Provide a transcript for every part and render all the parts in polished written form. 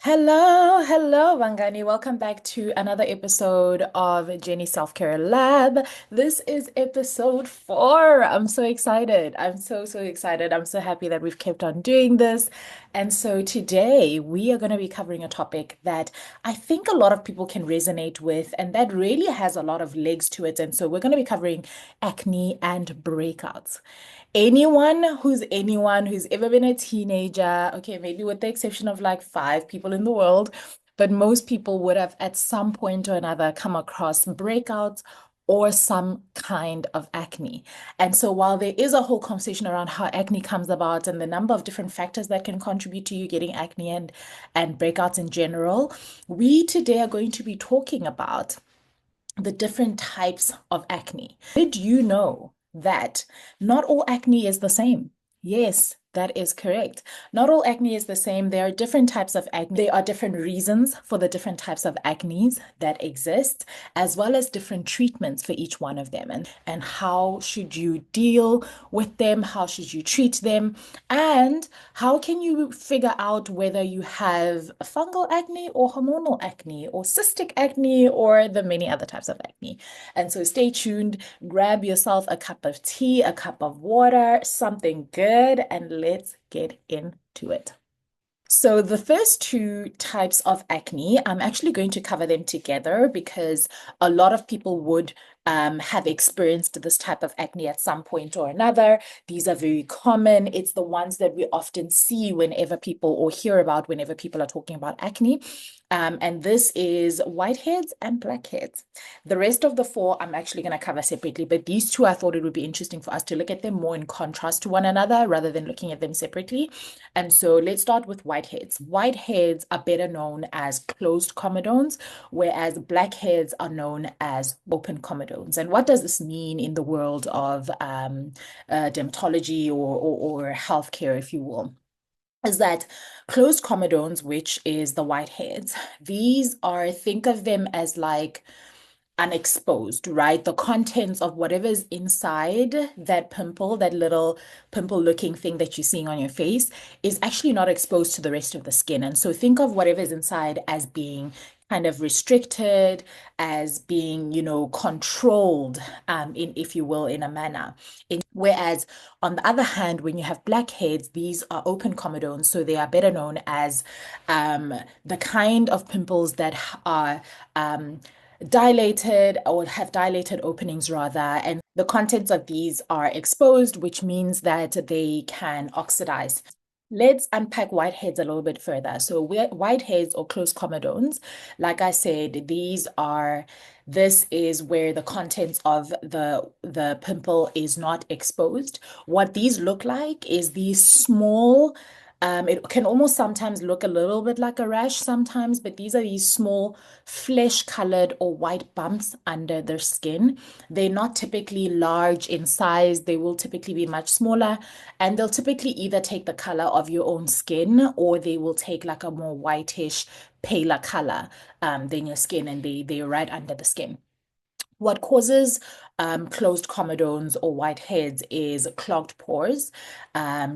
Hello, Vangani. Welcome back to another episode of Jenny Self-Care Lab. This is episode 4. I'm so excited. I'm so excited. I'm so happy that we've kept on doing this. And so today we are going to be covering a topic that I think a lot of people can resonate with, and that really has a lot of legs to it. And so we're going to be covering acne and breakouts. Anyone who's ever been a teenager, okay, maybe with the exception of like 5 people in the world, but most people would have at some point or another come across breakouts or some kind of acne. And so while there is a whole conversation around how acne comes about and the number of different factors that can contribute to you getting acne and breakouts in general, we today are going to be talking about the different types of acne. Did you know that not all acne is the same? Yes, that is correct. Not all acne is the same. There are different types of acne. There are different reasons for the different types of acnes that exist, as well as different treatments for each one of them. And how should you deal with them? How should you treat them? And how can you figure out whether you have fungal acne or hormonal acne or cystic acne or the many other types of acne? And so stay tuned, grab yourself a cup of tea, a cup of water, something good, and let's get into it. So the first two types of acne, I'm actually going to cover them together because a lot of people would have experienced this type of acne at some point or another. These are very common. It's the ones that we often see whenever people or hear about whenever people are talking about acne. And this is whiteheads and blackheads. The rest of the four I'm actually going to cover separately, but these two I thought it would be interesting for us to look at them more in contrast to one another rather than looking at them separately. And so let's start with whiteheads. Whiteheads are better known as closed comedones, whereas blackheads are known as open comedones. And what does this mean in the world of dermatology or healthcare, if you will? Is that closed comedones, which is the whiteheads, these are, think of them as like unexposed, right? The contents of whatever is inside that pimple, that little pimple looking thing that you're seeing on your face, is actually not exposed to the rest of the skin. And so think of whatever is inside as being kind of restricted, as being, controlled, if you will, in a manner. Whereas on the other hand, when you have blackheads, these are open comedones, so they are better known as the kind of pimples that are dilated or have dilated openings rather, and the contents of these are exposed, which means that they can oxidize. Let's unpack whiteheads a little bit further. So whiteheads or closed comedones, like I said, this is where the contents of the pimple is not exposed. What these look like is these small, it can almost sometimes look a little bit like a rash sometimes, but these are these small flesh-colored or white bumps under the skin. They're not typically large in size. They will typically be much smaller, and they'll typically either take the color of your own skin or they will take like a more whitish, paler color than your skin, and they're right under the skin. What causes closed comedones or whiteheads is clogged pores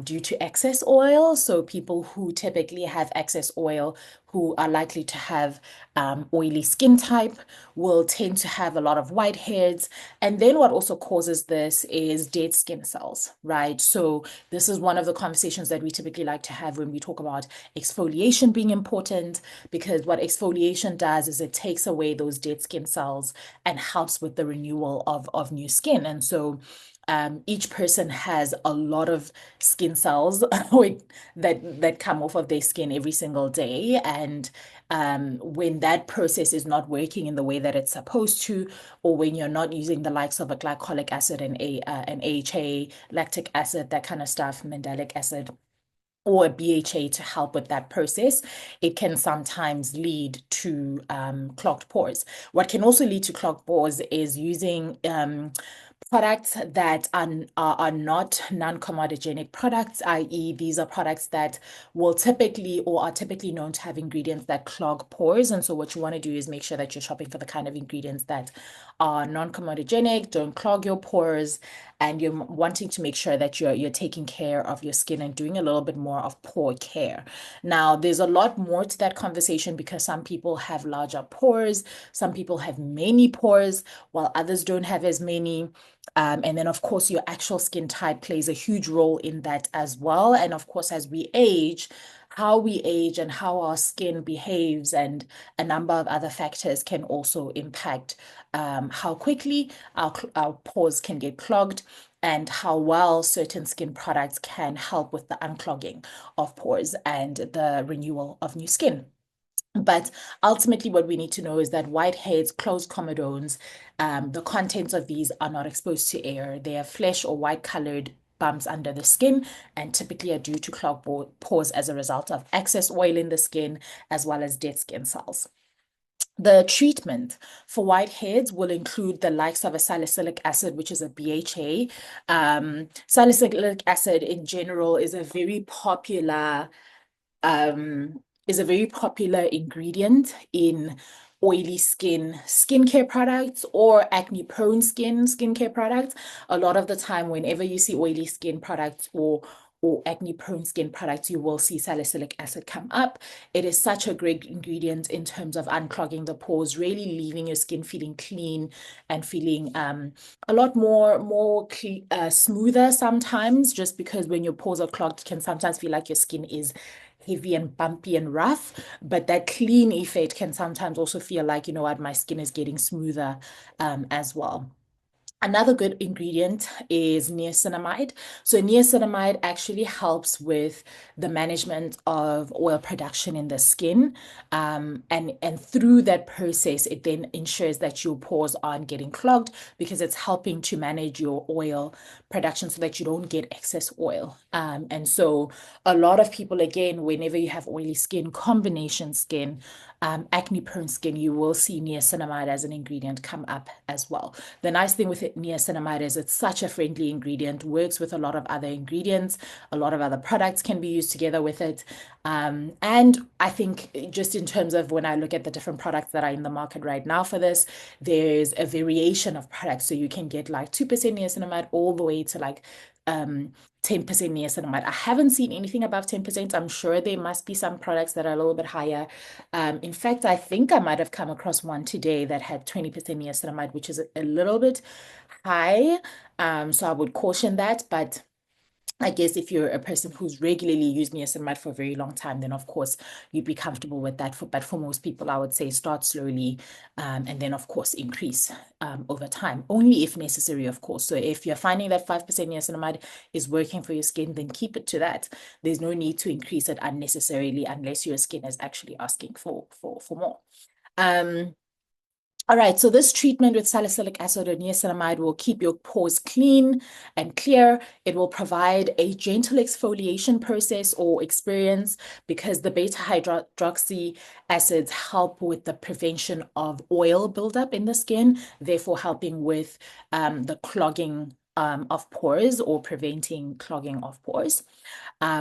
due to excess oil. So people who typically have excess oil, who are likely to have oily skin type, will tend to have a lot of whiteheads. And then what also causes this is dead skin cells, right? So this is one of the conversations that we typically like to have when we talk about exfoliation being important, because what exfoliation does is it takes away those dead skin cells and helps with the renewal of new skin. And so each person has a lot of skin cells that come off of their skin every single day. And when that process is not working in the way that it's supposed to, or when you're not using the likes of a glycolic acid and an AHA, lactic acid, that kind of stuff, mandelic acid, or a BHA to help with that process, it can sometimes lead to clogged pores. What can also lead to clogged pores is using products that are not non-comedogenic products, i.e., these are products that will typically or are typically known to have ingredients that clog pores. And so what you want to do is make sure that you're shopping for the kind of ingredients that are non-comedogenic, don't clog your pores, and you're wanting to make sure that you're taking care of your skin and doing a little bit more of pore care. Now, there's a lot more to that conversation because some people have larger pores, some people have many pores, while others don't have as many. And then, of course, your actual skin type plays a huge role in that as well. And of course, as we age, how we age and how our skin behaves and a number of other factors can also impact how quickly our pores can get clogged and how well certain skin products can help with the unclogging of pores and the renewal of new skin. But ultimately, what we need to know is that whiteheads, closed comedones, the contents of these are not exposed to air. They are flesh or white colored bumps under the skin and typically are due to clogged pores as a result of excess oil in the skin as well as dead skin cells. The treatment for whiteheads will include the likes of a salicylic acid, which is a BHA. Salicylic acid in general is a very popular ingredient in oily skin skincare products or acne prone skin skincare products. A lot of the time, whenever you see oily skin products or acne prone skin products, you will see salicylic acid come up. It is such a great ingredient in terms of unclogging the pores, really leaving your skin feeling clean and feeling a lot more smoother sometimes, just because when your pores are clogged, it can sometimes feel like your skin is heavy and bumpy and rough, but that clean effect can sometimes also feel like, you know what, my skin is getting smoother as well. Another good ingredient is niacinamide. So niacinamide actually helps with the management of oil production in the skin. And through that process, it then ensures that your pores aren't getting clogged because it's helping to manage your oil production so that you don't get excess oil. And so a lot of people, again, whenever you have oily skin, combination skin, acne prone skin, you will see niacinamide as an ingredient come up as well. The nice thing with niacinamide is it's such a friendly ingredient, works with a lot of other ingredients, a lot of other products can be used together with it. And I think just in terms of when I look at the different products that are in the market right now for this, there's a variation of products. So you can get like 2% niacinamide all the way to like 10% niacinamide. I haven't seen anything above 10%. I'm sure there must be some products that are a little bit higher. In fact, I think I might have come across one today that had 20% niacinamide, which is a little bit high. So I would caution that. But I guess if you're a person who's regularly used niacinamide for a very long time, then of course you'd be comfortable with that. But for most people, I would say start slowly and then of course increase over time, only if necessary, of course. So if you're finding that 5% niacinamide is working for your skin, then keep it to that. There's no need to increase it unnecessarily unless your skin is actually asking for more. All right, so this treatment with salicylic acid or niacinamide will keep your pores clean and clear. It will provide a gentle exfoliation process or experience because the beta hydroxy acids help with the prevention of oil buildup in the skin, therefore helping with the clogging of pores or preventing clogging of pores.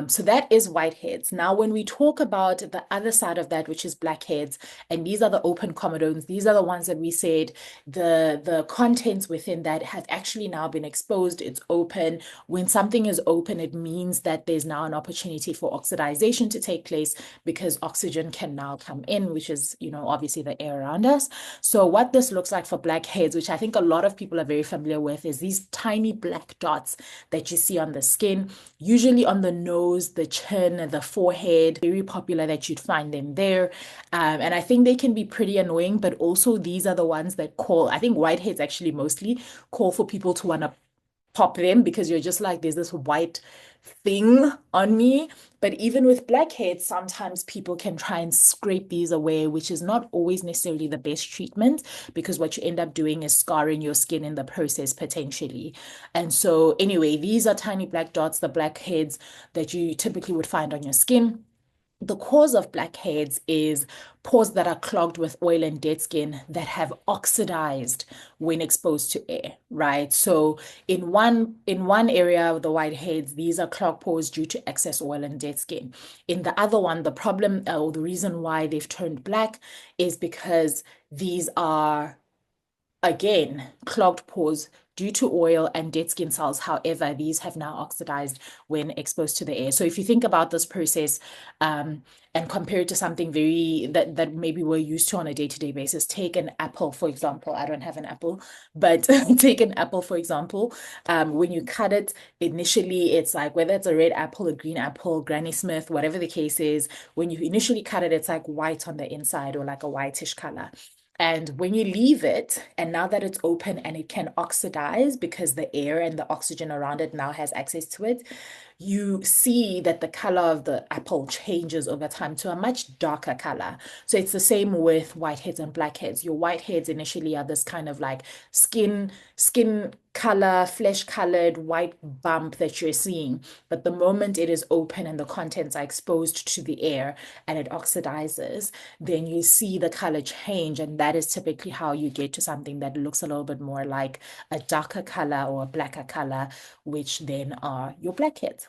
So that is whiteheads. Now, when we talk about the other side of that, which is blackheads, and these are the open comedones, these are the ones that we said the contents within that have actually now been exposed. It's open. When something is open, it means that there's now an opportunity for oxidization to take place because oxygen can now come in, which is, you know, obviously the air around us. So what this looks like for blackheads, which I think a lot of people are very familiar with, is these tiny black dots that you see on the skin, usually on the nose, the chin, the forehead. Very popular that you'd find them there. And I think they can be pretty annoying, but also these are the ones that call, I think whiteheads actually mostly call for people to want to pop them because you're just like, there's this white thing on me. But even with blackheads, sometimes people can try and scrape these away, which is not always necessarily the best treatment because what you end up doing is scarring your skin in the process potentially. And so anyway, these are tiny black dots, the blackheads that you typically would find on your skin. The cause of blackheads is pores that are clogged with oil and dead skin that have oxidized when exposed to air, right? So in one area of the whiteheads, these are clogged pores due to excess oil and dead skin. In the other one, the problem or the reason why they've turned black is because these are again, clogged pores due to oil and dead skin cells. However, these have now oxidized when exposed to the air. So if you think about this process, and compare it to something very that maybe we're used to on a day-to-day basis, take an apple, for example. I don't have an apple, but take an apple, for example. When you cut it, initially it's like, whether it's a red apple, a green apple, Granny Smith, whatever the case is, when you initially cut it, it's like white on the inside, or like a whitish color. And when you leave it, and now that it's open and it can oxidize because the air and the oxygen around it now has access to it, you see that the color of the apple changes over time to a much darker color. So it's the same with whiteheads and blackheads. Your whiteheads initially are this kind of like skin color, flesh colored white bump that you're seeing. But the moment it is open and the contents are exposed to the air and it oxidizes, then you see the color change. And that is typically how you get to something that looks a little bit more like a darker color or a blacker color, which then are your blackheads.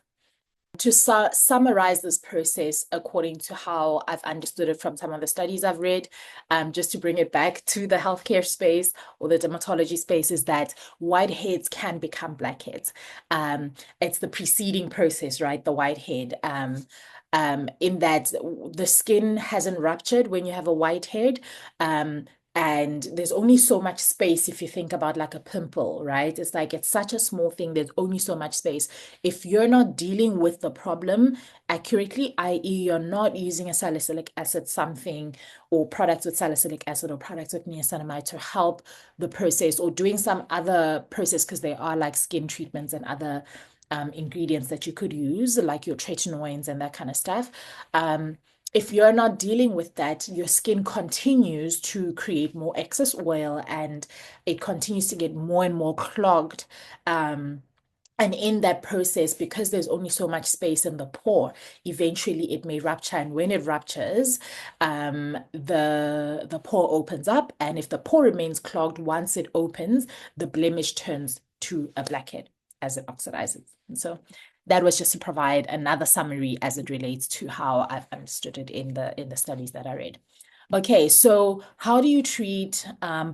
To summarize this process according to how I've understood it from some of the studies I've read, just to bring it back to the healthcare space or the dermatology space, is that whiteheads can become blackheads. It's the preceding process, right? The whitehead. In that the skin hasn't ruptured when you have a whitehead. And there's only so much space if you think about like a pimple, right? It's like it's such a small thing, there's only so much space. If you're not dealing with the problem accurately, i.e., you're not using a salicylic acid something, or products with salicylic acid, or products with niacinamide to help the process, or doing some other process, because there are like skin treatments and other ingredients that you could use, like your tretinoins and that kind of stuff. If you're not dealing with that, your skin continues to create more excess oil and it continues to get more and more clogged. And in that process, because there's only so much space in the pore, eventually it may rupture. And when it ruptures, the pore opens up. And if the pore remains clogged, once it opens, the blemish turns to a blackhead as it oxidizes. And so that was just to provide another summary as it relates to how I've understood it in the studies that I read. Okay, so how do you treat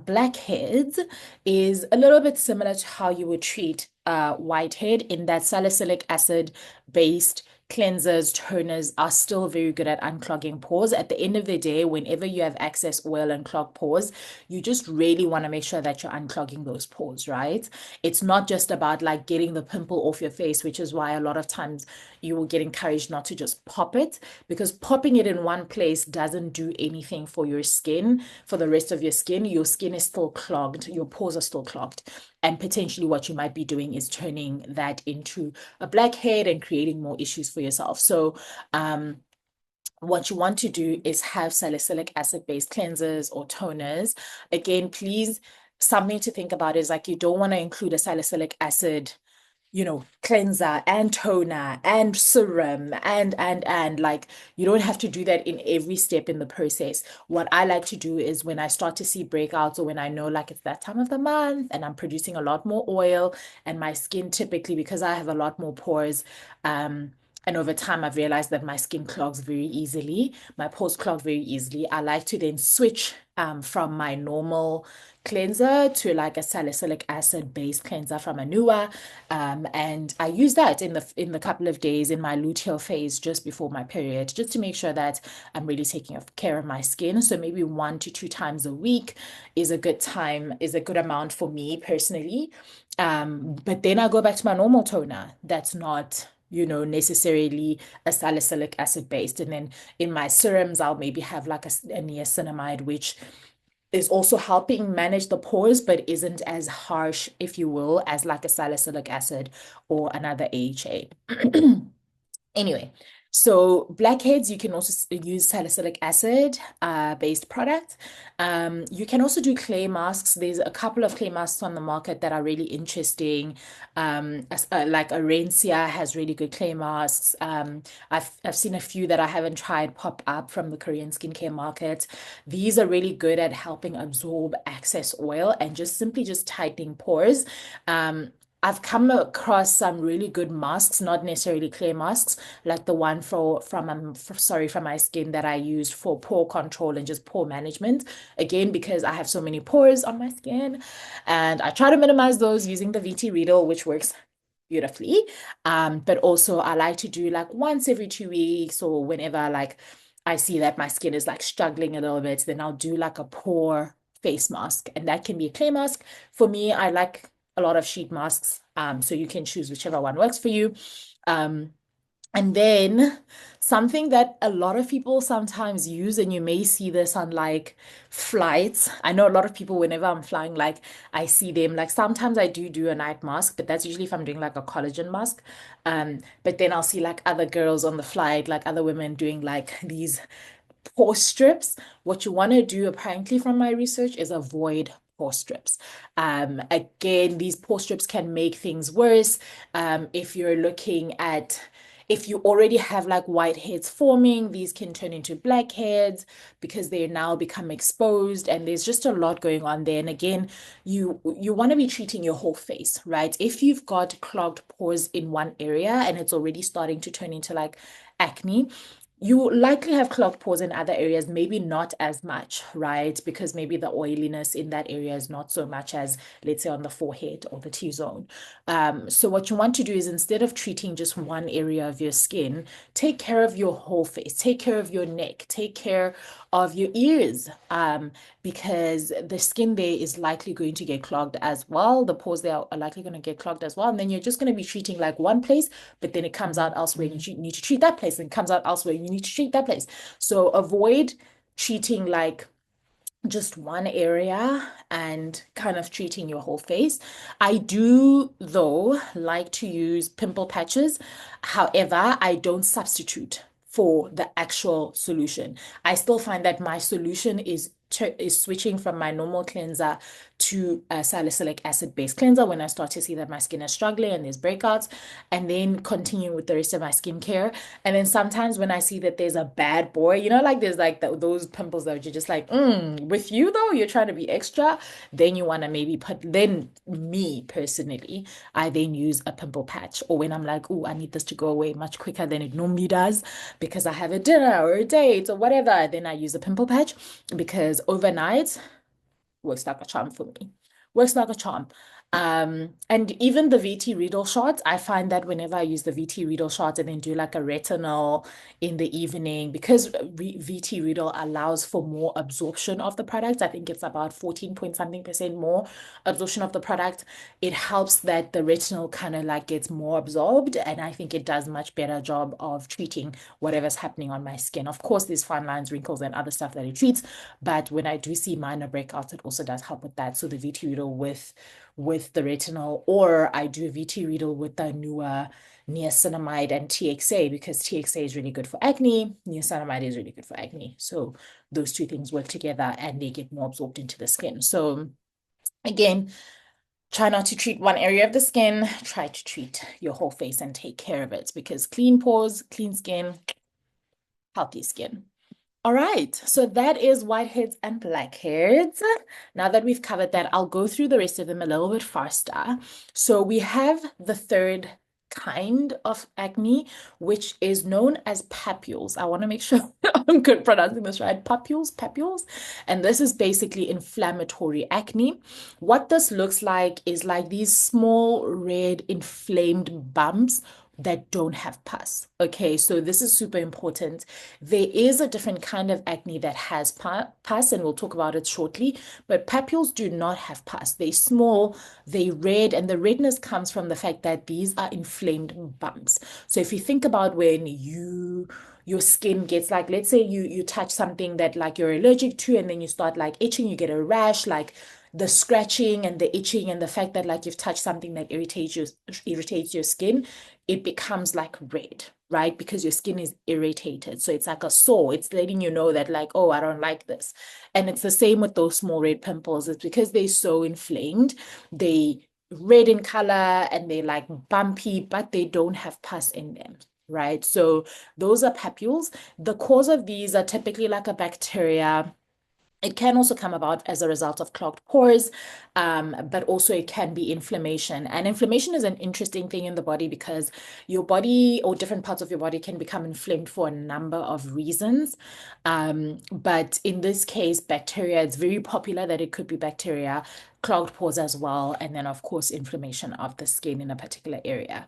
blackheads is a little bit similar to how you would treat whitehead, in that salicylic acid based cleansers, toners are still very good at unclogging pores. At the end of the day, whenever you have excess oil and clogged pores, you just really want to make sure that you're unclogging those pores, right? It's not just about like getting the pimple off your face, which is why a lot of times you will get encouraged not to just pop it, because popping it in one place doesn't do anything for your skin. For the rest of your skin is still clogged, your pores are still clogged. And potentially what you might be doing is turning that into a blackhead and creating more issues for yourself. So what you want to do is have salicylic acid based cleansers or toners. Again, please, something to think about is like, you don't want to include a salicylic acid cleanser and toner and serum and like, you don't have to do that in every step in the process. What I like to do is, when I start to see breakouts, or when I know like it's that time of the month and I'm producing a lot more oil, and my skin typically, because I have a lot more pores, and over time, I've realized that my skin clogs very easily. My pores clog very easily. I like to then switch from my normal cleanser to like a salicylic acid based cleanser from Anua. And I use that in the couple of days in my luteal phase just before my period, just to make sure that I'm really taking care of my skin. So maybe 1 to 2 times a week is a good amount for me personally. But then I go back to my normal toner. That's not necessarily a salicylic acid based. And then in my serums, I'll maybe have like a niacinamide, which is also helping manage the pores, but isn't as harsh, if you will, as like a salicylic acid or another AHA. Anyway, so blackheads, you can also use salicylic acid based products. You can also do clay masks. There's a couple of clay masks on the market that are really interesting. Like Orencia has really good clay masks. I've seen a few that I haven't tried pop up from the Korean skincare market. These are really good at helping absorb excess oil and just simply tightening pores. I've come across some really good masks, not necessarily clay masks, like the one from my skin that I used for pore control and just pore management. Again, because I have so many pores on my skin, and I try to minimize those using the VT Riedel, which works beautifully. But also I like to do like once every 2 weeks or whenever like I see that my skin is like struggling a little bit, then I'll do like a pore face mask, and that can be a clay mask. For me, I like a lot of sheet masks. So you can choose whichever one works for you. Um, and then something that a lot of people sometimes use, and you may see this on like flights. I know a lot of people, whenever I'm flying, like I see them, like sometimes I do a night mask, but that's usually if I'm doing like a collagen mask. But then I'll see like other girls on the flight, like other women doing like these pore strips. What you want to do, apparently, from my research, is avoid pore strips. Again, these pore strips can make things worse. If you're looking at if you already have like whiteheads forming, these can turn into blackheads because they now become exposed, and there's just a lot going on there. And again, you want to be treating your whole face, right? If you've got clogged pores in one area and it's already starting to turn into like acne, you likely have clogged pores in other areas, maybe not as much, right? Because maybe the oiliness in that area is not so much as, let's say, on the forehead or the T-zone. So what you want to do is, instead of treating just one area of your skin, take care of your whole face, take care of your neck, take care of your ears, because the skin there is likely going to get clogged as well. The pores there are likely going to get clogged as well. And then you're just going to be treating like one place, but then it comes out elsewhere. You need to treat that place, and it comes out elsewhere. You need to treat that place. So avoid treating like just one area and kind of treating your whole face. I do, though, like to use pimple patches. However, I don't substitute for the actual solution. I still find that my solution is switching from my normal cleanser to a salicylic acid based cleanser when I start to see that my skin is struggling and there's breakouts, and then continue with the rest of my skincare. And then sometimes when I see that there's a bad boy, like there's like those pimples that you're just like, with you though, you're trying to be extra, then you want to maybe then me personally, I then use a pimple patch. Or when I'm like, oh, I need this to go away much quicker than it normally does because I have a dinner or a date or whatever, then I use a pimple patch because overnight works like a charm for me. Works like a charm. And even the VT Riedel shots, I find that whenever I use the VT Riedel shots and then do like a retinol in the evening, because VT Riedel allows for more absorption of the product. I think it's about 14 point something percent more absorption of the product. It helps that the retinol kind of like gets more absorbed, and I think it does much better job of treating whatever's happening on my skin. Of course, there's fine lines, wrinkles, and other stuff that it treats, but when I do see minor breakouts, it also does help with that. So the VT Riedel with the retinol, or I do VT Riedel with the newer niacinamide and TXA, because TXA is really good for acne, niacinamide is really good for acne. So those two things work together and they get more absorbed into the skin. So again, try not to treat one area of the skin, try to treat your whole face and take care of it, because clean pores, clean skin, healthy skin. All right, so that is whiteheads and blackheads. Now that we've covered that, I'll go through the rest of them a little bit faster. So we have the third kind of acne, which is known as papules. I want to make sure I'm good pronouncing this right. Papules. And this is basically inflammatory acne. What this looks like is like these small red inflamed bumps that don't have pus. Okay, so this is super important. There is a different kind of acne that has pus, and we'll talk about it shortly, but papules do not have pus. They're small, they're red, and the redness comes from the fact that these are inflamed bumps. So if you think about when your skin gets like, let's say you touch something that like you're allergic to, and then you start like itching, you get a rash, like the scratching and the itching and the fact that like you've touched something that irritates your skin, it becomes like red, right? Because your skin is irritated. So it's like a sore. It's letting you know that like, oh, I don't like this. And it's the same with those small red pimples. It's because they're so inflamed. They red in color and they like bumpy, but they don't have pus in them. Right. So those are papules. The cause of these are typically like a bacteria It can also come about as a result of clogged pores, but also it can be inflammation. And inflammation is an interesting thing in the body because your body or different parts of your body can become inflamed for a number of reasons. But in this case, bacteria, it's very popular that it could be bacteria, clogged pores as well, and then, of course, inflammation of the skin in a particular area.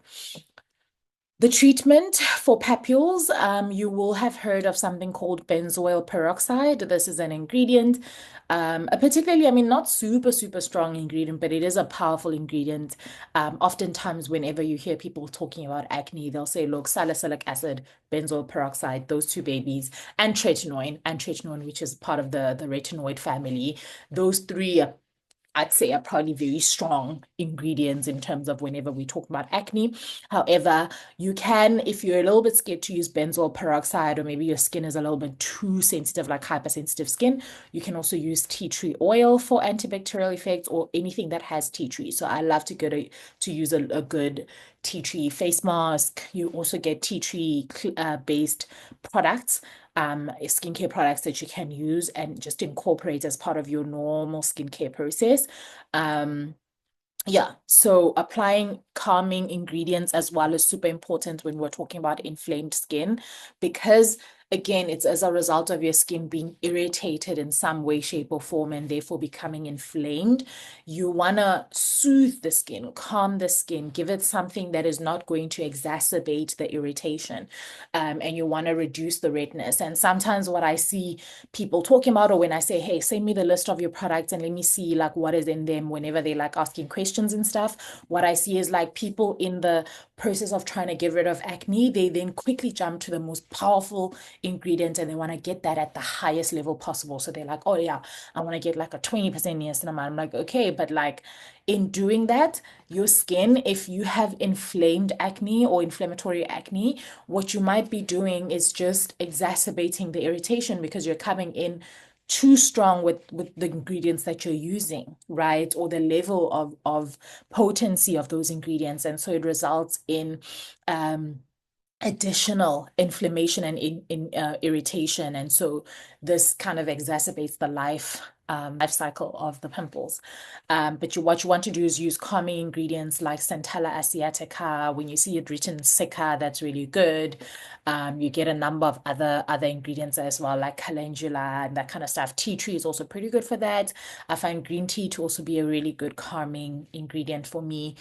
The treatment for papules, you will have heard of something called benzoyl peroxide. This is an ingredient, a particularly, I mean, not super, super strong ingredient, but it is a powerful ingredient. Oftentimes, whenever you hear people talking about acne, they'll say, look, salicylic acid, benzoyl peroxide, those two babies, and tretinoin, which is part of the retinoid family. Those three are, I'd say, are probably very strong ingredients in terms of whenever we talk about acne. However, you can, if you're a little bit scared to use benzoyl peroxide, or maybe your skin is a little bit too sensitive, like hypersensitive skin, you can also use tea tree oil for antibacterial effects or anything that has tea tree. So I love to go to use a good tea tree face mask. You also get tea tree based products, skincare products that you can use and just incorporate as part of your normal skincare process. Um, yeah, so applying calming ingredients as well is super important when we're talking about inflamed skin because, again, it's as a result of your skin being irritated in some way, shape, or form and therefore becoming inflamed. You want to soothe the skin, calm the skin, give it something that is not going to exacerbate the irritation. And you want to reduce the redness. And sometimes what I see people talking about, or when I say, hey, send me the list of your products and let me see like what is in them whenever they like asking questions and stuff, what I see is like people in the process of trying to get rid of acne, they then quickly jump to the most powerful ingredient and they want to get that at the highest level possible. So they're like, oh yeah, I want to get like a 20% niacinamide. I'm like, okay, but like in doing that, your skin, if you have inflamed acne or inflammatory acne, what you might be doing is just exacerbating the irritation because you're coming in too strong with the ingredients that you're using, right? Or the level of potency of those ingredients. And so it results in additional inflammation and irritation. And so this kind of exacerbates the life cycle of the pimples. But what you want to do is use calming ingredients like Centella asiatica. When you see it written Sika, that's really good. You get a number of other ingredients as well, like calendula and that kind of stuff. Tea tree is also pretty good for that. I find green tea to also be a really good calming ingredient for me.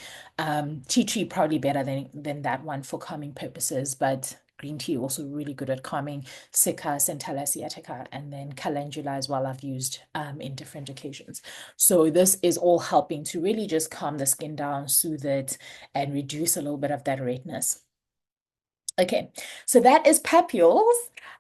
Tea tree probably better than that one for calming purposes, but green tea also really good at calming. Sika, Centella asiatica, and then calendula as well. I've used in different occasions. So this is all helping to really just calm the skin down, soothe it, and reduce a little bit of that redness. Okay, so that is papules.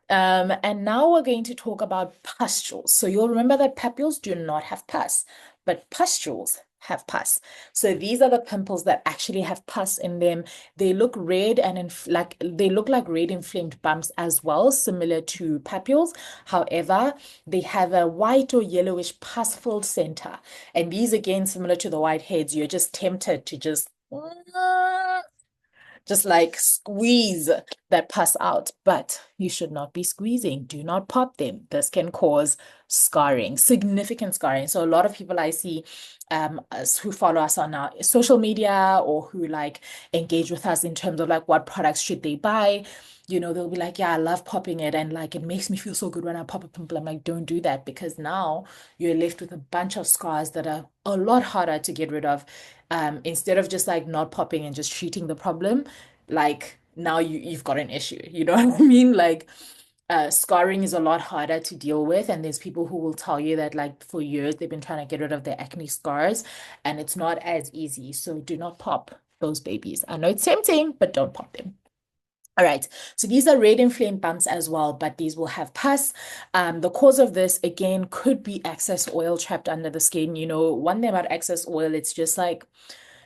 And now we're going to talk about pustules. So you'll remember that papules do not have pus, but pustules have pus. So these are the pimples that actually have pus in them. They look red and like they look like red inflamed bumps as well, similar to papules. However, they have a white or yellowish pus-filled center. And these again, similar to the whiteheads, you're just tempted to just like squeeze that pus out, but you should not be squeezing. Do not pop them. This can cause scarring, significant scarring. So a lot of people I see who follow us on our social media or who like engage with us in terms of like what products should they buy. You know, they'll be like, yeah, I love popping it. And like, it makes me feel so good when I pop a pimple. I'm like, don't do that because now you're left with a bunch of scars that are a lot harder to get rid of. Instead of just like not popping and just treating the problem, like now you've got an issue. You know what I mean? Like scarring is a lot harder to deal with, and there's people who will tell you that like for years they've been trying to get rid of their acne scars, and it's not as easy. So do not pop those babies. I know it's tempting, but don't pop them. All right, so these are red inflamed bumps as well, but these will have pus. The cause of this, again, could be excess oil trapped under the skin. You know, one thing about excess oil, it's just like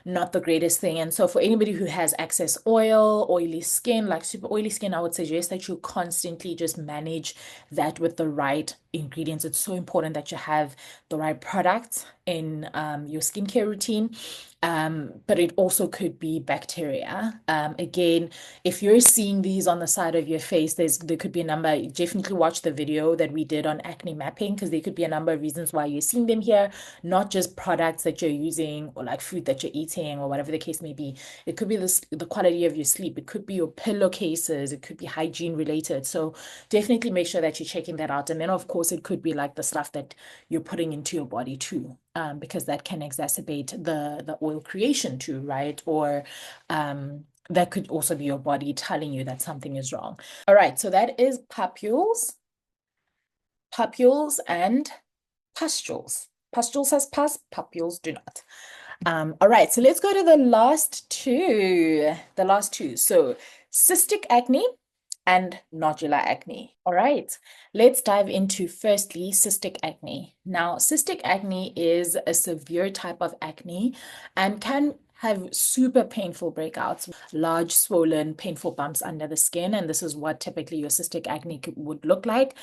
not the greatest thing. And so for anybody who has excess oil, oily skin, like super oily skin, I would suggest that you constantly just manage that with the right ingredients. It's so important that you have the right products in your skincare routine. But it also could be bacteria. Again, if you're seeing these on the side of your face, there could be a number. Definitely watch the video that we did on acne mapping because there could be a number of reasons why you're seeing them here, not just products that you're using or like food that you're eating or whatever the case may be. It could be the quality of your sleep. It could be your pillowcases. It could be hygiene related. So definitely make sure that you're checking that out. And then of course it could be like the stuff that you're putting into your body too, because that can exacerbate the oil creation too, right? Or that could also be your body telling you that something is wrong. All right, so that is papules and pustules. Pustules has pus, papules do not. All right, so let's go to the last two. The last two. So cystic acne and nodular acne. All right, let's dive into firstly cystic acne. Now, cystic acne is a severe type of acne and can have super painful breakouts, large, swollen, painful bumps under the skin. And this is what typically your cystic acne would look like.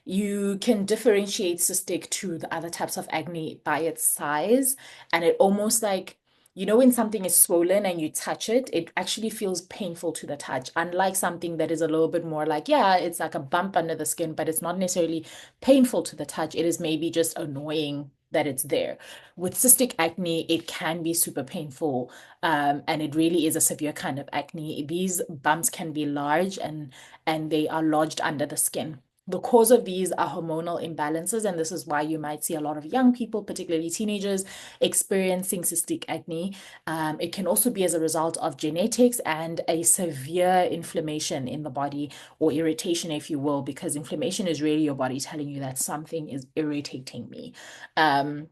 You can differentiate cystic to the other types of acne by its size, and it almost like, you know, when something is swollen and you touch it, it actually feels painful to the touch, unlike something that is a little bit more like, yeah, it's like a bump under the skin, but it's not necessarily painful to the touch. It is maybe just annoying that it's there. With cystic acne, it can be super painful, and it really is a severe kind of acne. These bumps can be large and they are lodged under the skin. The cause of these are hormonal imbalances, and this is why you might see a lot of young people, particularly teenagers, experiencing cystic acne. It can also be as a result of genetics and a severe inflammation in the body, or irritation, if you will, because inflammation is really your body telling you that something is irritating me. Um,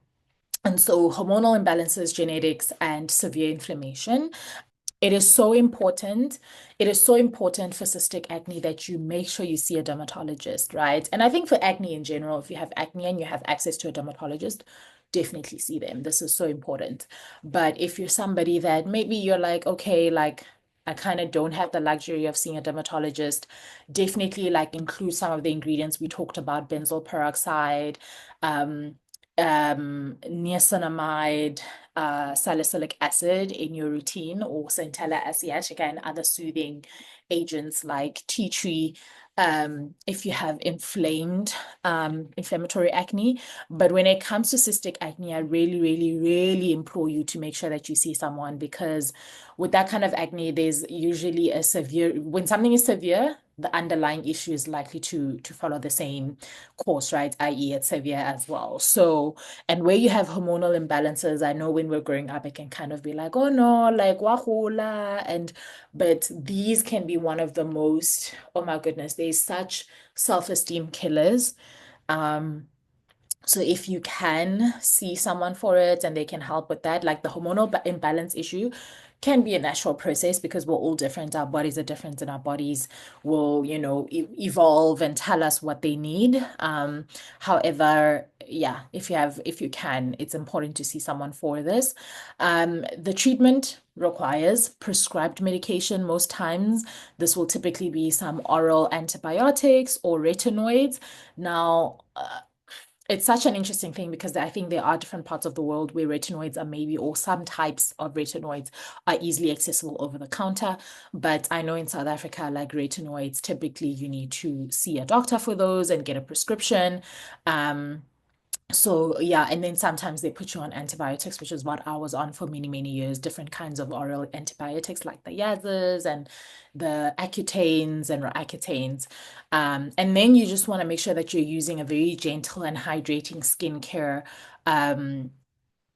and so hormonal imbalances, genetics, and severe inflammation. It is so important. It is so important for cystic acne that you make sure you see a dermatologist, right? And I think for acne in general, if you have acne and you have access to a dermatologist, definitely see them. This is so important. But if you're somebody that maybe you're like, okay, like I kind of don't have the luxury of seeing a dermatologist, definitely like include some of the ingredients we talked about, benzoyl peroxide, um, niacinamide, salicylic acid in your routine, or centella asiatica and other soothing agents like tea tree, if you have inflammatory acne. But when it comes to cystic acne, I really, really, really implore you to make sure that you see someone, because with that kind of acne, there's usually a severe, when something is severe, the underlying issue is likely to follow the same course, right? I.e., it's severe as well. So, and where you have hormonal imbalances, I know when we're growing up, it can kind of be like, oh no, like wahula. But these can be one of the most, oh my goodness, there's such self-esteem killers. Um, so if you can see someone for it and they can help with that, like the hormonal imbalance issue can be a natural process because we're all different. Our bodies are different and our bodies will, you know, evolve and tell us what they need. However, yeah, if you can, it's important to see someone for this. The treatment requires prescribed medication most times. This will typically be some oral antibiotics or retinoids. Now, it's such an interesting thing because I think there are different parts of the world where retinoids are maybe, or some types of retinoids are easily accessible over the counter. But I know in South Africa, like retinoids, typically you need to see a doctor for those and get a prescription. Um, so yeah, and then sometimes they put you on antibiotics, which is what I was on for many, many years, different kinds of oral antibiotics like the Yazas and the Accutanes and Roaccutanes. And then you just want to make sure that you're using a very gentle and hydrating skincare um,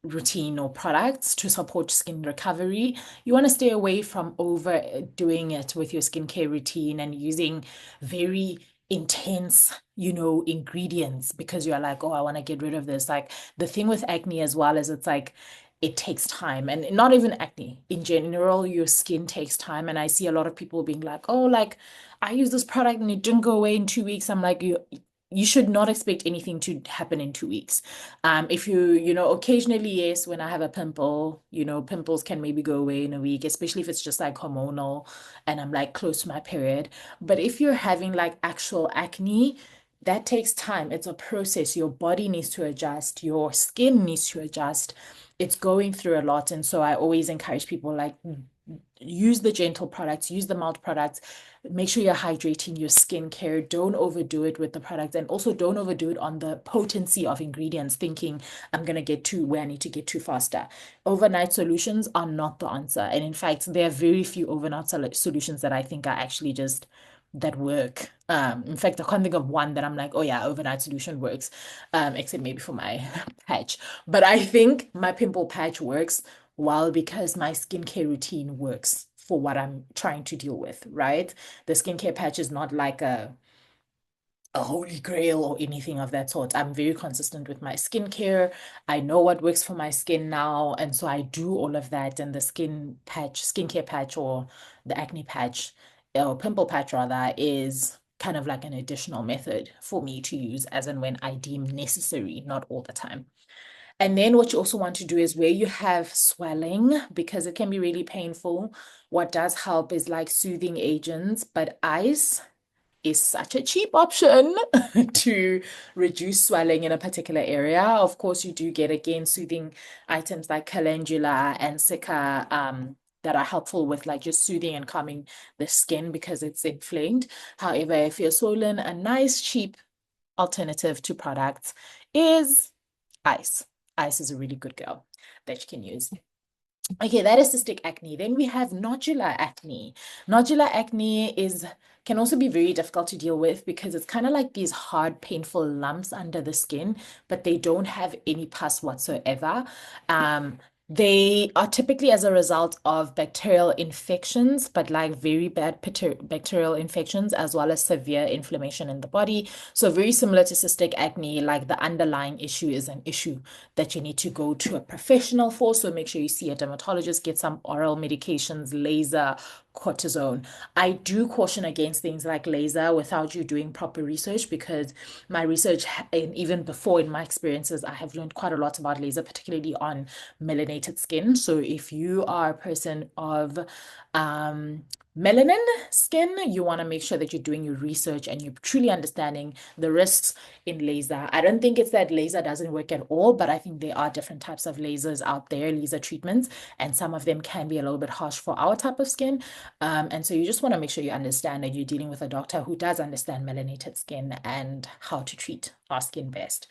routine or products to support skin recovery. You want to stay away from overdoing it with your skincare routine and using very intense, you know, ingredients because you're like, oh, I want to get rid of this. Like the thing with acne as well is it's like it takes time, and not even acne in general, your skin takes time. And I see a lot of people being like, oh, like I use this product and it didn't go away in 2 weeks. I'm like, you should not expect anything to happen in 2 weeks. If you know, occasionally, yes, when I have a pimple, you know, pimples can maybe go away in a week, especially if it's just like hormonal and I'm like close to my period. But if you're having like actual acne, that takes time. It's a process. Your body needs to adjust, your skin needs to adjust. it's going through a lot. And so I always encourage people like use the gentle products, use the mild products. Make sure you're hydrating your skincare. Don't overdo it with the products, and also don't overdo it on the potency of ingredients, thinking I'm going to get to where I need to get to faster. Overnight solutions are not the answer. And in fact, there are very few overnight solutions that I think are actually just that work. In fact, I can't think of one that I'm like, oh yeah, overnight solution works, except maybe for my patch. But I think my pimple patch works well because my skincare routine works for what I'm trying to deal with, right? The skincare patch is not like a holy grail or anything of that sort. I'm very consistent with my skincare. I know what works for my skin now, and so I do all of that. And the skincare patch, or the acne patch, or pimple patch rather, is kind of like an additional method for me to use as and when I deem necessary, not all the time. And then what you also want to do is where you have swelling, because it can be really painful. What does help is like soothing agents, but ice is such a cheap option to reduce swelling in a particular area. Of course, you do get again soothing items like calendula and cica that are helpful with like just soothing and calming the skin because it's inflamed. However, if you're swollen, a nice cheap alternative to products is ice. Ice is a really good girl that you can use. Okay, that is cystic acne. Then we have nodular acne. Nodular acne can also be very difficult to deal with because it's kind of like these hard, painful lumps under the skin, but they don't have any pus whatsoever. They are typically as a result of bacterial infections, but like very bad bacterial infections, as well as severe inflammation in the body. So very similar to cystic acne, like the underlying issue is an issue that you need to go to a professional for. So make sure you see a dermatologist, get some oral medications, laser, cortisone. I do caution against things like laser without you doing proper research, because my research, and even before in my experiences, I have learned quite a lot about laser, particularly on melanated skin. So if you are a person of melanin skin, you want to make sure that you're doing your research and you're truly understanding the risks in laser. I don't think it's that laser doesn't work at all, but I think there are different types of lasers out there, laser treatments, and some of them can be a little bit harsh for our type of skin. And so you just want to make sure you understand that you're dealing with a doctor who does understand melanated skin and how to treat our skin best.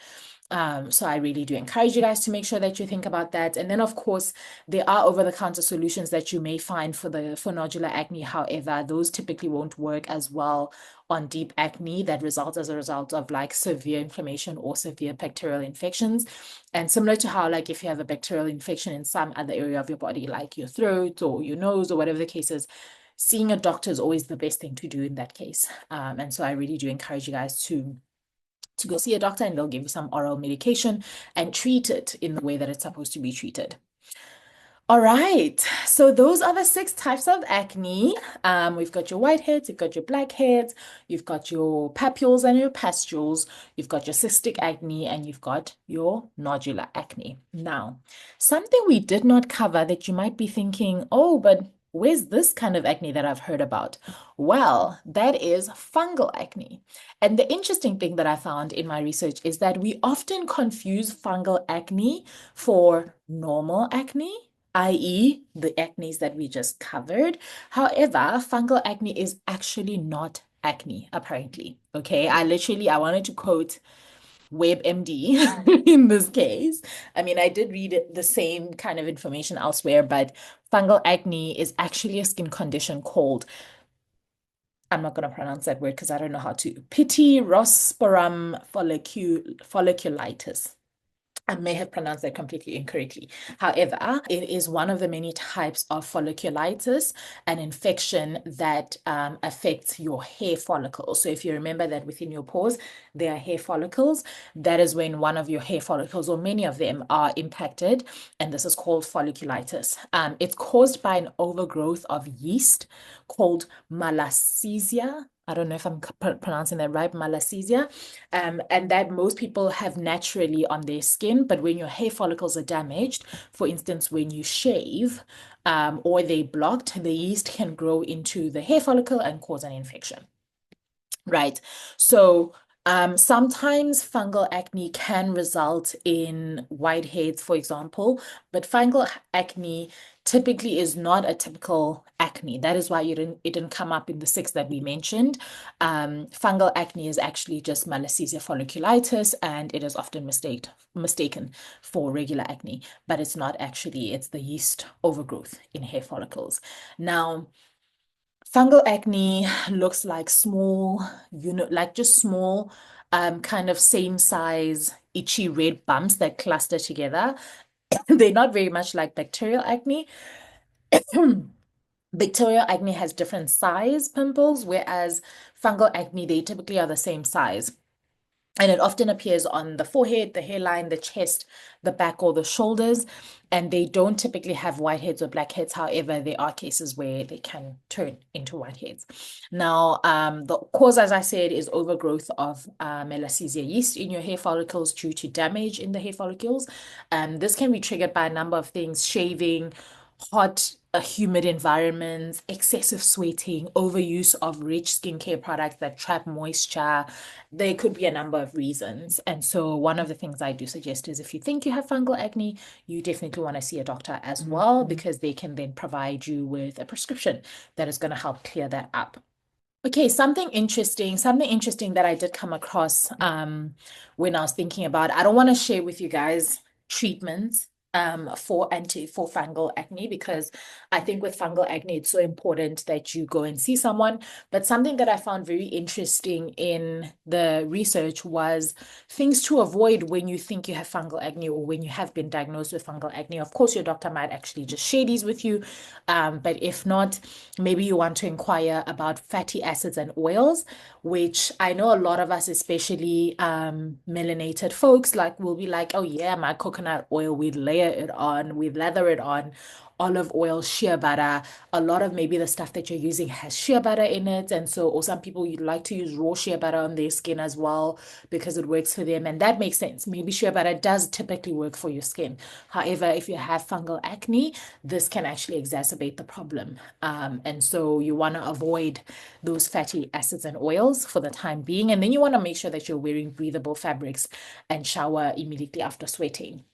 So I really do encourage you guys to make sure that you think about that. And then, of course, there are over-the-counter solutions that you may find for nodular acne. However, those typically won't work as well on deep acne that results as a result of like severe inflammation or severe bacterial infections. And similar to how, like, if you have a bacterial infection in some other area of your body, like your throat or your nose or whatever the case is, seeing a doctor is always the best thing to do in that case. And so I really do encourage you guys to go see a doctor, and they'll give you some oral medication and treat it in the way that it's supposed to be treated. All right, so those are the 6 types of acne. We've got your whiteheads, you've got your blackheads, you've got your papules and your pustules, you've got your cystic acne, and you've got your nodular acne. Now, something we did not cover that you might be thinking, oh, but where's this kind of acne that I've heard about? Well, that is fungal acne. And the interesting thing that I found in my research is that we often confuse fungal acne for normal acne, i.e., the acnes that we just covered. However, fungal acne is actually not acne, apparently. Okay, I wanted to quote WebMD in this case. I mean, I did read the same kind of information elsewhere, but fungal acne is actually a skin condition called, I'm not going to pronounce that word because I don't know how to, Pityrosporum folliculitis. I may have pronounced that completely incorrectly. However, it is one of the many types of folliculitis, an infection that affects your hair follicles. So if you remember that within your pores, there are hair follicles. That is when one of your hair follicles, or many of them, are impacted, and this is called folliculitis. It's caused by an overgrowth of yeast called Malassezia. I don't know if I'm pronouncing that right, Malassezia, and that most people have naturally on their skin. But when your hair follicles are damaged, for instance, when you shave or they blocked, the yeast can grow into the hair follicle and cause an infection. Right. So Sometimes fungal acne can result in whiteheads, for example, but fungal acne typically is not a typical acne. That is why it didn't come up in the six that we mentioned. Fungal acne is actually just malassezia folliculitis, and it is often mistaken for regular acne, but it's not actually. It's the yeast overgrowth in hair follicles. Now, fungal acne looks like small, like just small, kind of same size, itchy red bumps that cluster together. They're not very much like bacterial acne. Bacterial acne has different size pimples, whereas fungal acne, they typically are the same size. And it often appears on the forehead, the hairline, the chest, the back, or the shoulders. And they don't typically have whiteheads or blackheads. However, there are cases where they can turn into whiteheads. Now, the cause, as I said, is overgrowth of Malassezia yeast in your hair follicles due to damage in the hair follicles. This can be triggered by a number of things: shaving, hot, humid environments, excessive sweating, overuse of rich skincare products that trap moisture. There could be a number of reasons. And so, one of the things I do suggest is if you think you have fungal acne, you definitely want to see a doctor as well, because they can then provide you with a prescription that is going to help clear that up. Okay, something interesting that I did come across when I was thinking about, I don't want to share with you guys treatments for fungal acne, because I think with fungal acne it's so important that you go and see someone. But something that I found very interesting in the research was things to avoid when you think you have fungal acne, or when you have been diagnosed with fungal acne. Of course, your doctor might actually just share these with you, but if not, maybe you want to inquire about fatty acids and oils, which I know a lot of us, especially melanated folks, like will be like, oh yeah, my coconut oil, we layer it on, we lather it on. Olive oil, shea butter, a lot of maybe the stuff that you're using has shea butter in it. And so, or some people you like to use raw shea butter on their skin as well because it works for them. And that makes sense. Maybe shea butter does typically work for your skin. However, if you have fungal acne, this can actually exacerbate the problem. And so you want to avoid those fatty acids and oils for the time being. And then you want to make sure that you're wearing breathable fabrics and shower immediately after sweating.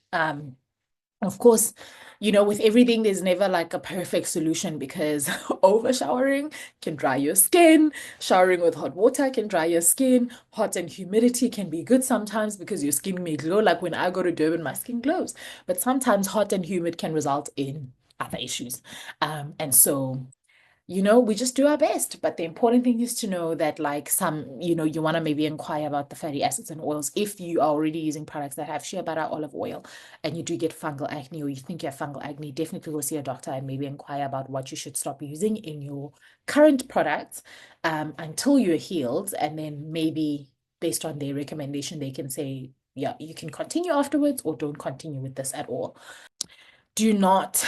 Of course, with everything, there's never like a perfect solution, because over showering can dry your skin. Showering with hot water can dry your skin. Hot and humidity can be good sometimes because your skin may glow. Like when I go to Durban, my skin glows. But sometimes hot and humid can result in other issues. And so we just do our best. But the important thing is to know that, like, you want to maybe inquire about the fatty acids and oils. If you are already using products that have shea butter, olive oil, and you do get fungal acne, or you think you have fungal acne, definitely go see a doctor and maybe inquire about what you should stop using in your current products until you're healed. And then maybe based on their recommendation, they can say, yeah, you can continue afterwards, or don't continue with this at all. Do not,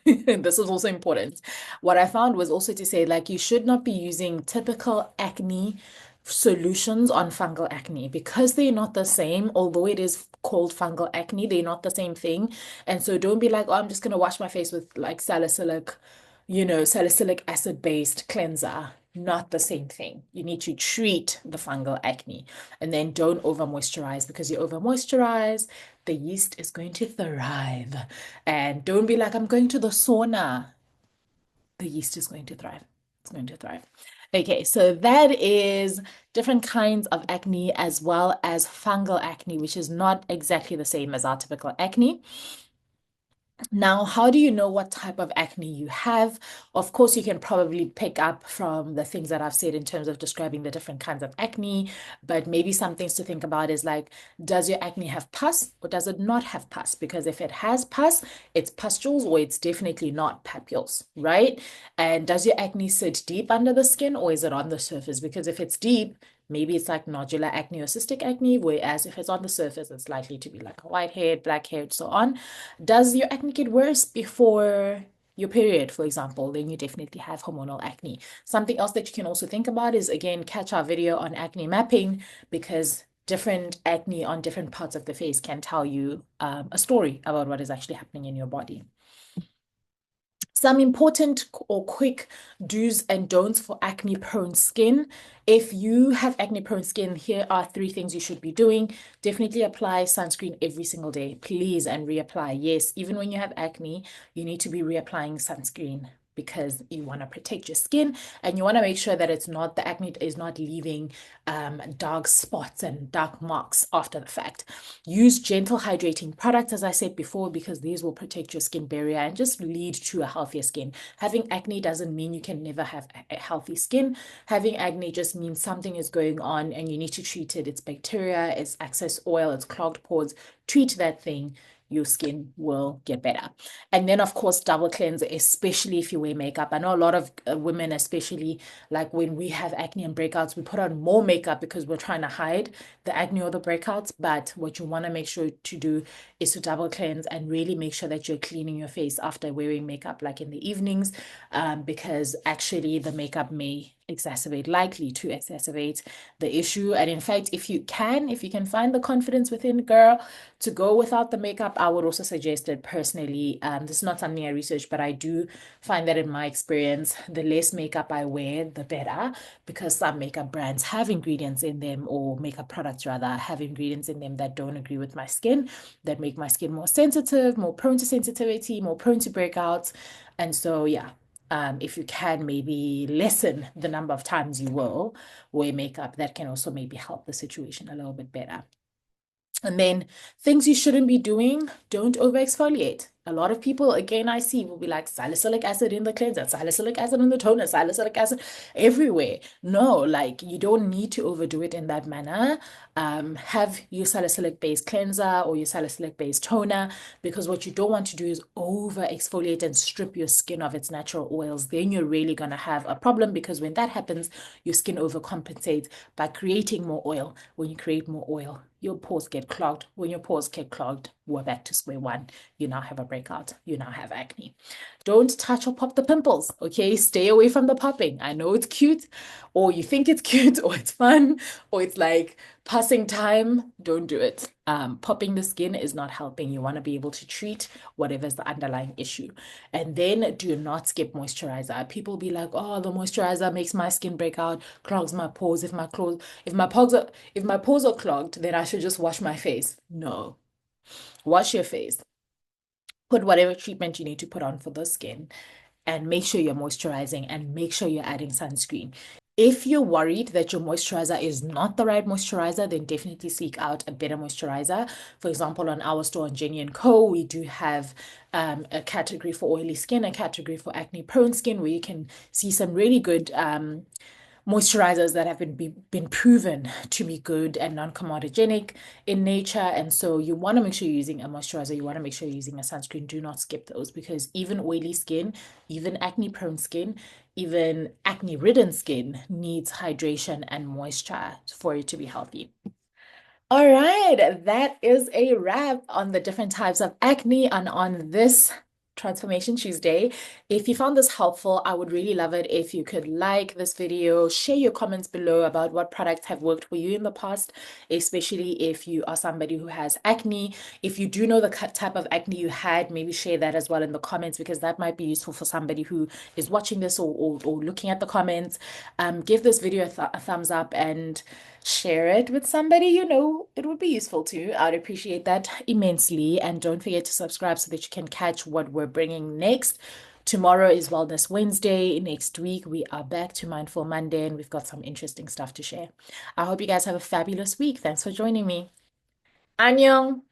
this is also important. What I found was also to say, like, you should not be using typical acne solutions on fungal acne, because they're not the same. Although it is called fungal acne, they're not the same thing. And so don't be like, oh, I'm just going to wash my face with like salicylic acid based cleanser. Not the same thing. You need to treat the fungal acne, and then don't over moisturize, because you over moisturize, the yeast is going to thrive. And don't be like, I'm going to the sauna. The yeast is going to thrive. It's going to thrive. Okay, so that is different kinds of acne, as well as fungal acne, which is not exactly the same as our typical acne. Now, how do you know what type of acne you have? Of course, you can probably pick up from the things that I've said in terms of describing the different kinds of acne, but maybe some things to think about is like, does your acne have pus, or does it not have pus? Because if it has pus, it's pustules, or it's definitely not papules, right? And does your acne sit deep under the skin, or is it on the surface? Because if it's deep, maybe it's like nodular acne or cystic acne, whereas if it's on the surface, it's likely to be like a whitehead, blackhead, so on. Does your acne get worse before your period, for example? Then you definitely have hormonal acne. Something else that you can also think about is, again, catch our video on acne mapping, because different acne on different parts of the face can tell you a story about what is actually happening in your body. Some important or quick do's and don'ts for acne prone skin. If you have acne prone skin, here are three things you should be doing. Definitely apply sunscreen every single day, please, and reapply. Yes, even when you have acne, you need to be reapplying sunscreen because you want to protect your skin and you want to make sure that it's not the acne is not leaving dark spots and dark marks after the fact. Use gentle hydrating products, as I said before, because these will protect your skin barrier and just lead to a healthier skin. Having acne doesn't mean you can never have a healthy skin. Having acne just means something is going on and you need to treat it. It's bacteria, it's excess oil, it's clogged pores. Treat that thing, your skin will get better. And then, of course, double cleanse, especially if you wear makeup. I know a lot of women, especially like when we have acne and breakouts, we put on more makeup because we're trying to hide the acne or the breakouts. But what you want to make sure to do is to double cleanse and really make sure that you're cleaning your face after wearing makeup, like in the evenings, because actually the makeup may likely to exacerbate the issue. And in fact, if you can find the confidence within, girl, to go without the makeup, I would also suggest it personally. This is not something I researched, but I do find that in my experience, the less makeup I wear, the better, because some makeup brands have ingredients in them, or makeup products rather, have ingredients in them that don't agree with my skin, that make my skin more sensitive, more prone to sensitivity, more prone to breakouts. And so, yeah. If you can maybe lessen the number of times you will wear makeup, that can also maybe help the situation a little bit better. And then things you shouldn't be doing, don't over exfoliate. A lot of people, again, I see will be like salicylic acid in the cleanser, salicylic acid in the toner, salicylic acid everywhere. No, like you don't need to overdo it in that manner. Have your salicylic based cleanser or your salicylic based toner, because what you don't want to do is over exfoliate and strip your skin of its natural oils. Then you're really going to have a problem, because when that happens, your skin overcompensates by creating more oil. When you create more oil, your pores get clogged. When your pores get clogged, we're back to square one. You now have a breakout. You now have acne. Don't touch or pop the pimples, okay? Stay away from the popping. I know it's cute, or you think it's cute, or it's fun, or it's like passing time. Don't do it. Popping the skin is not helping. You want to be able to treat whatever's the underlying issue. And then do not skip moisturizer. People be like, oh, the moisturizer makes my skin break out, clogs my pores. If my pores are clogged, then I should just wash my face. No. Wash your face. Put whatever treatment you need to put on for the skin, and make sure you're moisturizing and make sure you're adding sunscreen. If you're worried that your moisturizer is not the right moisturizer, then definitely seek out a better moisturizer. For example, on our store on Jenni & Co, we do have a category for oily skin, a category for acne prone skin, where you can see some really good moisturizers that have been proven to be good and non-comedogenic in nature. And so you want to make sure you're using a moisturizer, you want to make sure you're using a sunscreen. Do not skip those, because even oily skin, even acne prone skin, even acne ridden skin needs hydration and moisture for it to be healthy. All right, that is a wrap on the different types of acne and on this Transformation Tuesday. If you found this helpful, I would really love it if you could like this video, share your comments below about what products have worked for you in the past, especially if you are somebody who has acne. If you do know the type of acne you had, maybe share that as well in the comments, because that might be useful for somebody who is watching this or looking at the comments. Give this video a thumbs up and share it with somebody you know it would be useful to. I'd appreciate that immensely. And don't forget to subscribe so that you can catch what we're bringing next. Tomorrow is Wellness Wednesday. Next week, we are back to Mindful Monday, and we've got some interesting stuff to share. I hope you guys have a fabulous week. Thanks for joining me. Annyeong.